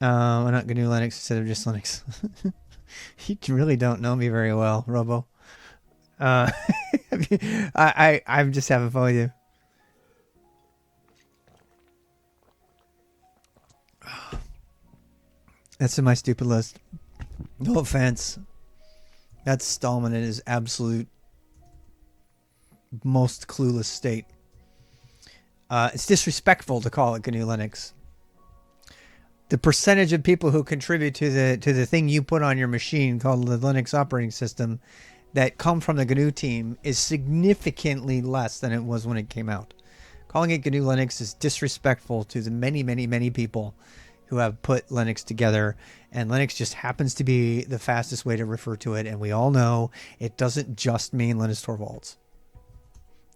Why not GNU Linux instead of just Linux? You really don't know me very well, Robo. Uh, I'm just having fun with you. That's in my stupid list. No offense. That's Stallman in his absolute most clueless state. It's disrespectful to call it GNU Linux. The percentage of people who contribute to the thing you put on your machine called the Linux operating system that come from the GNU team is significantly less than it was when it came out. Calling it GNU Linux is disrespectful to the many, many, many people who have put Linux together, and Linux just happens to be the fastest way to refer to it, and we all know it doesn't just mean Linus Torvalds.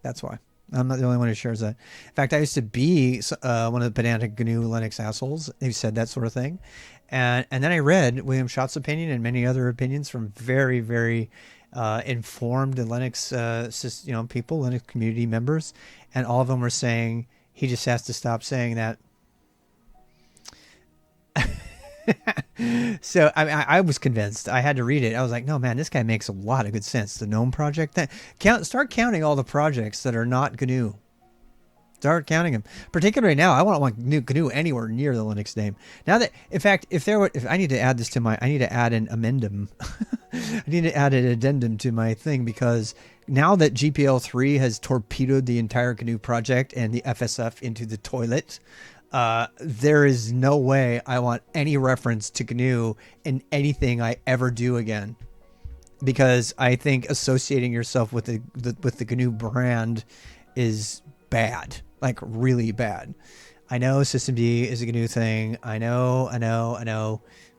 That's why. I'm not the only one who shares that. In fact, I used to be one of the pedantic GNU Linux assholes who said that sort of thing. And then I read William Schott's opinion and many other opinions from very, very informed Linux people, Linux community members. And all of them were saying he just has to stop saying that. So I was convinced. I had to read it. I was like, no, man, this guy makes a lot of good sense. The GNOME project. Start counting all the projects that are not GNU. Start counting them. Particularly now, I don't want GNU anywhere near the Linux name. Now that, in fact, if I need to add this to I need to add an amendum. I need to add an addendum to my thing, because now that GPL3 has torpedoed the entire GNU project and the FSF into the toilet, there is no way I want any reference to GNU in anything I ever do again, because I think associating yourself with the GNU brand is bad, like really bad. I know Systemd is a GNU thing. I know.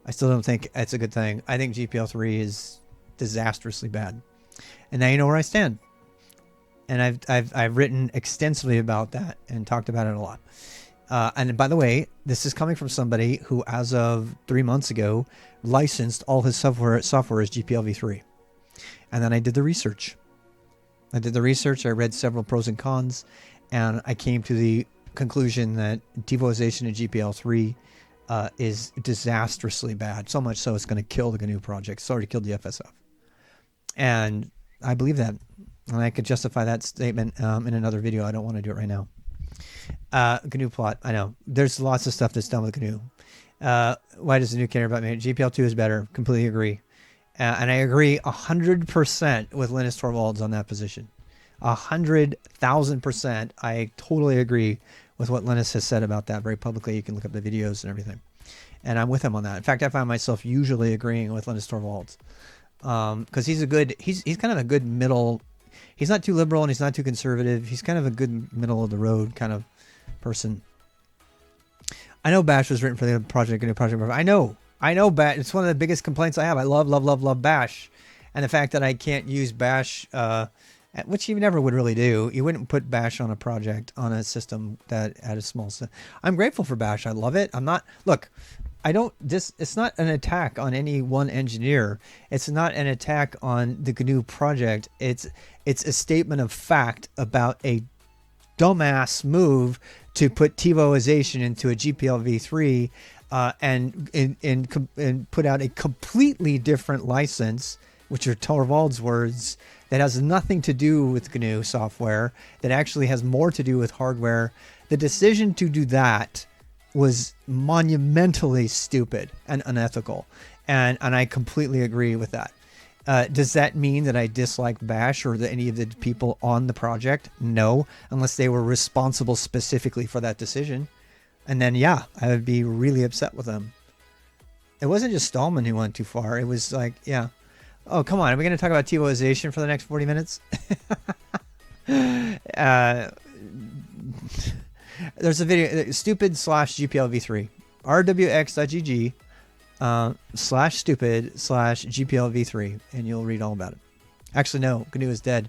I still don't think it's a good thing. I think GPL3 is disastrously bad, and now you know where I stand. And I've written extensively about that and talked about it a lot. And by the way, this is coming from somebody who, as of 3 months ago, licensed all his software as GPL v3. And then I did the research. I read several pros and cons, and I came to the conclusion that Tivoization in GPL3 is disastrously bad. So much so it's going to kill the GNU project. It's already killed the FSF. And I believe that. And I could justify that statement in another video. I don't want to do it right now. GNU plot. I know. There's lots of stuff that's done with GNU. Why does GNU care about me? GPL2 is better. Completely agree. And I agree 100% with Linus Torvalds on that position. 100,000%. I totally agree with what Linus has said about that very publicly. You can look up the videos and everything. And I'm with him on that. In fact, I find myself usually agreeing with Linus Torvalds. Because he's kind of a good middle. He's not too liberal and he's not too conservative. He's kind of a good middle of the road kind of person. I know Bash was written for the project. I know Bash. It's one of the biggest complaints I have. I love Bash. And the fact that I can't use Bash, which you never would really do. You wouldn't put Bash on a project, on a system that had a small system. I'm grateful for Bash. I love it. It's not an attack on any one engineer. It's not an attack on the GNU project. It's a statement of fact about a dumbass move to put Tivoization into a GPL v3 and put out a completely different license, which are Torvalds' words, that has nothing to do with GNU software, that actually has more to do with hardware. The decision to do that was monumentally stupid and unethical, and I completely agree with that. Does that mean that I dislike Bash or any of the people on the project? No, unless they were responsible specifically for that decision. And then, yeah, I would be really upset with them. It wasn't just Stallman who went too far. It was like, yeah. Oh, come on. Are we going to talk about Tivoization for the next 40 minutes? There's a video, stupid/GPLv3, rwx.gg /stupid/GPLv3, and you'll read all about it. Actually, no, GNU is dead.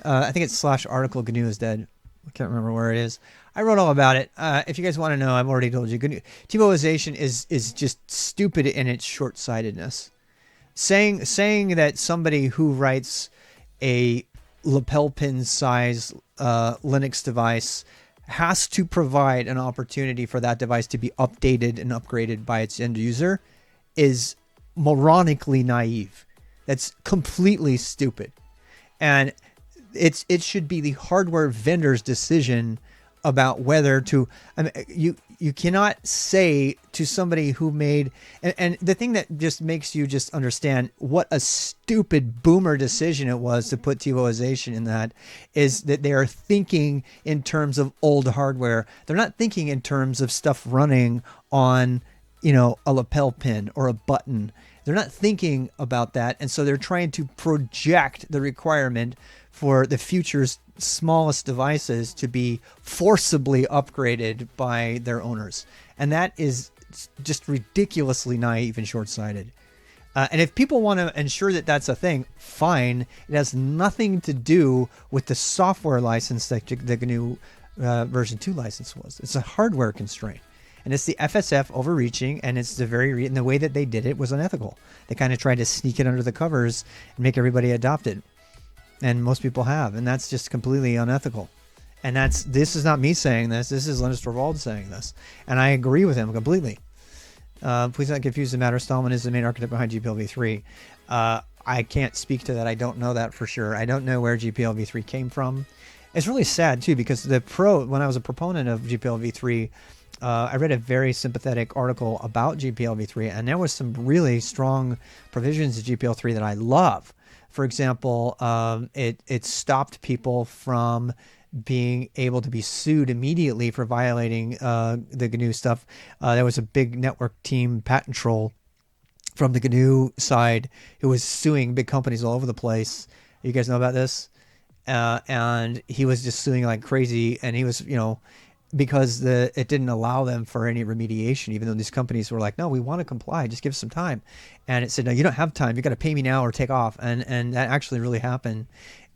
I think it's /article GNU is dead. I can't remember where it is. I wrote all about it. If you guys want to know, I've already told you. Tivoization is just stupid in its short-sightedness. Saying that somebody who writes a lapel pin size Linux device has to provide an opportunity for that device to be updated and upgraded by its end user is moronically naive. That's completely stupid. And it should be the hardware vendor's decision about whether to. I mean, you cannot say to somebody who made, and the thing that just makes you just understand what a stupid boomer decision it was to put Tivoization in that, is that they are thinking in terms of old hardware. They're not thinking in terms of stuff running on, a lapel pin or a button. They're not thinking about that. And so they're trying to project the requirement for the future's smallest devices to be forcibly upgraded by their owners. And that is just ridiculously naive and short-sighted. And if people want to ensure that that's a thing, fine. It has nothing to do with the software license that the GNU version 2 license was. It's a hardware constraint. And it's the FSF overreaching, and it's and the way that they did it was unethical. They kind of tried to sneak it under the covers and make everybody adopt it. And most people have, and that's just completely unethical. And this is not me saying this. This is Linus Torvalds saying this, and I agree with him completely. Please don't confuse the matter. Stallman is the main architect behind GPL v3. I can't speak to that. I don't know that for sure. I don't know where GPL v3 came from. It's really sad too, because when I was a proponent of GPL v3, I read a very sympathetic article about GPL v3, and there was some really strong provisions of GPL 3 that I love. For example, it stopped people from being able to be sued immediately for violating the GNU stuff. There was a big network team patent troll from the GNU side who was suing big companies all over the place. You guys know about this? And he was just suing like crazy, and he was, because it didn't allow them for any remediation, even though these companies were like, no, we want to comply, just give us some time. And it said, no, you don't have time, you got to pay me now or take off. And that actually really happened.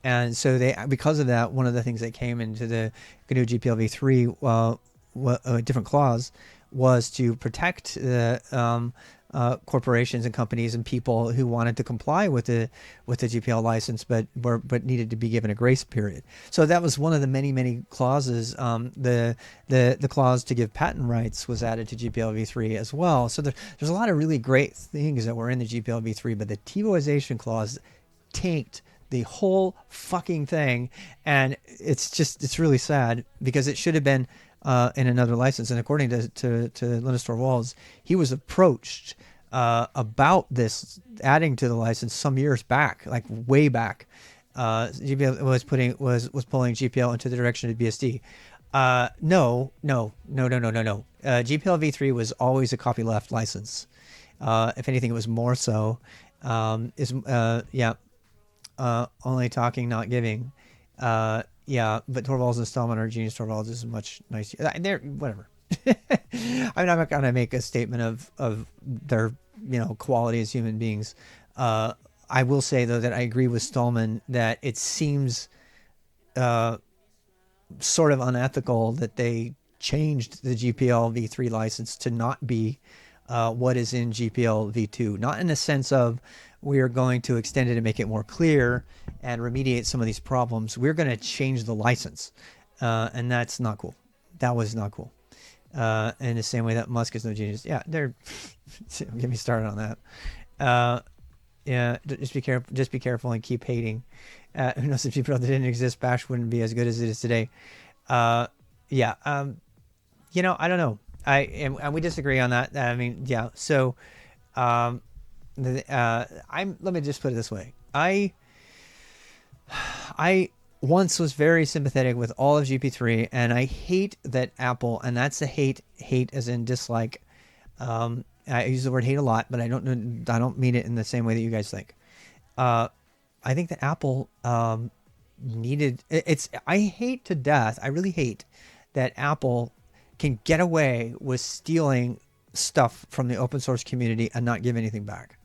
And so because of that, one of the things that came into the GNU GPL v3, a different clause, was to protect the corporations and companies and people who wanted to comply with the GPL license, but needed to be given a grace period. So that was one of the many clauses. The clause to give patent rights was added to GPL v3 as well. So there's a lot of really great things that were in the GPL v3, but the Tivoization clause tanked the whole fucking thing, and it's really sad, because it should have been in another license. And according to Linus Torvalds, he was approached about this adding to the license some years back, like way back. GPL was pulling GPL into the direction of BSD. No. GPL v3 was always a copyleft license. If anything, it was more so. Only talking, not giving. Yeah, but Torvalds and Stallman are genius. Torvalds is much nicer. They're whatever. I'm not going to make a statement of their quality as human beings. I will say though that I agree with Stallman that it seems sort of unethical that they changed the GPL v3 license to not be what is in GPL v2. Not in the sense of we are going to extend it and make it more clear and remediate some of these problems. We're going to change the license. And that's not cool. That was not cool. In the same way that Musk is no genius. Yeah, get me started on that. Yeah, just be careful and keep hating. Who knows, if GPL didn't exist, Bash wouldn't be as good as it is today. I don't know. And we disagree on that. I mean, yeah. So, let me just put it this way. I once was very sympathetic with all of GP3, and I hate that Apple, and that's a hate as in dislike. I use the word hate a lot, but I don't mean it in the same way that you guys think. I think that Apple needed I hate to death. I really hate that Apple can get away with stealing stuff from the open source community and not give anything back.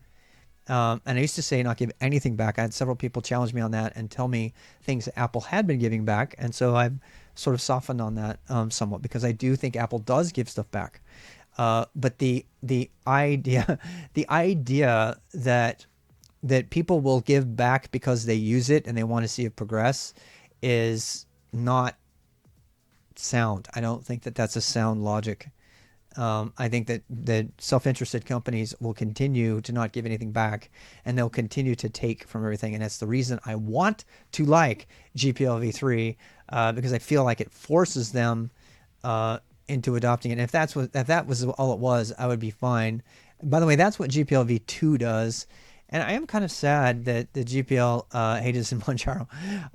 And I used to say not give anything back. I had several people challenge me on that and tell me things that Apple had been giving back. And so I've sort of softened on that somewhat, because I do think Apple does give stuff back. But the idea that people will give back because they use it and they want to see it progress is not sound. I don't think that that's a sound logic. I think that self-interested companies will continue to not give anything back, and they'll continue to take from everything. And that's the reason I want to like GPL v3, because I feel like it forces them into adopting it. And if that was all it was, I would be fine. By the way, that's what GPL v2 does. And I am kind of sad that the GPL Hades and Manjaro.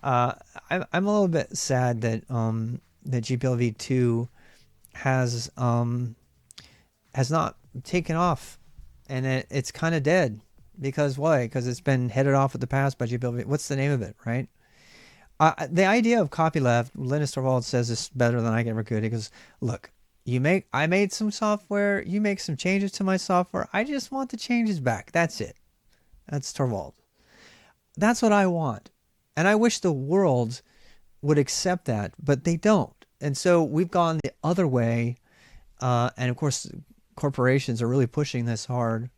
I'm a little bit sad that that GPL v2 has not taken off, and it's kind of dead. Because why? Because it's been headed off at the pass by GPL. What's the name of it, right? The idea of copyleft, Linus Torvalds says this better than I ever could. He goes, look, I made some software, you make some changes to my software, I just want the changes back. That's it. That's Torvald. That's what I want. And I wish the world would accept that, but they don't. And so we've gone the other way. And of course, corporations are really pushing this hard.